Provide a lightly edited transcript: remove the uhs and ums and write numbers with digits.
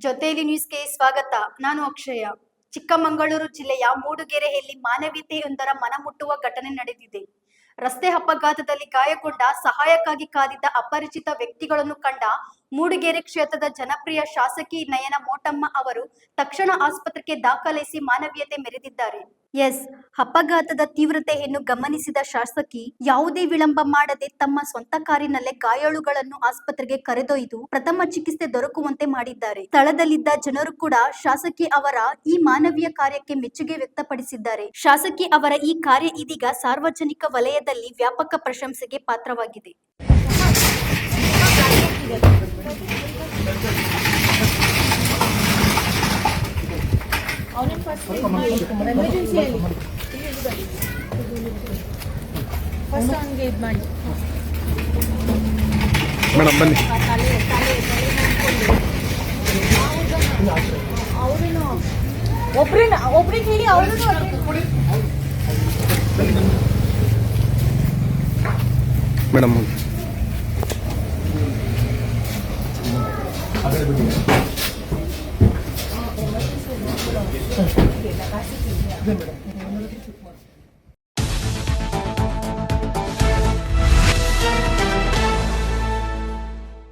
ಜೊತೆಯಲ್ಲಿ ನ್ಯೂಸ್ಗೆ ಸ್ವಾಗತ. ನಾನು ಅಕ್ಷಯ. ಚಿಕ್ಕಮಗಳೂರು ಜಿಲ್ಲೆಯ ಮೂಡುಗೆರೆಯಲ್ಲಿ ಮಾನವೀಯತೆಯೊಂದರ ಮನಮುಟ್ಟುವ ಘಟನೆ ನಡೆದಿದೆ. ರಸ್ತೆ ಅಪಘಾತದಲ್ಲಿ ಗಾಯಗೊಂಡ ಸಹಾಯಕ್ಕಾಗಿ ಕಾದಿದ್ದ ಅಪರಿಚಿತ ವ್ಯಕ್ತಿಗಳನ್ನು ಕಂಡ ಮೂಡುಗೆರೆ ಕ್ಷೇತ್ರದ ಜನಪ್ರಿಯ ಶಾಸಕಿ ನಯನ ಮೋಟಮ್ಮ ಅವರು ತಕ್ಷಣ ಆಸ್ಪತ್ರೆಗೆ ದಾಖಲಿಸಿ ಮಾನವೀಯತೆ ಮೆರೆದಿದ್ದಾರೆ. ಅಪಘಾತದ ತೀವ್ರತೆಯನ್ನು ಗಮನಿಸಿದ ಶಾಸಕಿ ಯಾವುದೇ ವಿಳಂಬ ಮಾಡದೆ ತಮ್ಮ ಸ್ವಂತ ಕಾರಿನಲ್ಲೇ ಗಾಯಾಳುಗಳನ್ನು ಆಸ್ಪತ್ರೆಗೆ ಕರೆದೊಯ್ದು ಪ್ರಥಮ ಚಿಕಿತ್ಸೆ ದೊರಕುವಂತೆ ಮಾಡಿದ್ದಾರೆ. ಸ್ಥಳದಲ್ಲಿದ್ದ ಜನರು ಕೂಡ ಶಾಸಕಿ ಅವರ ಈ ಮಾನವೀಯ ಕಾರ್ಯಕ್ಕೆ ಮೆಚ್ಚುಗೆ ವ್ಯಕ್ತಪಡಿಸಿದ್ದಾರೆ. ಶಾಸಕಿ ಅವರ ಈ ಕಾರ್ಯ ಇದೀಗ ಸಾರ್ವಜನಿಕ ವಲಯದಲ್ಲಿ ವ್ಯಾಪಕ ಪ್ರಶಂಸೆಗೆ ಪಾತ್ರವಾಗಿದೆ. ಮೇಡಮ್ ಬನ್ನಿ. ಒಬ್ರಿಗೆ ಹೇಳಿ ಅವರು ಮೇಡಮ್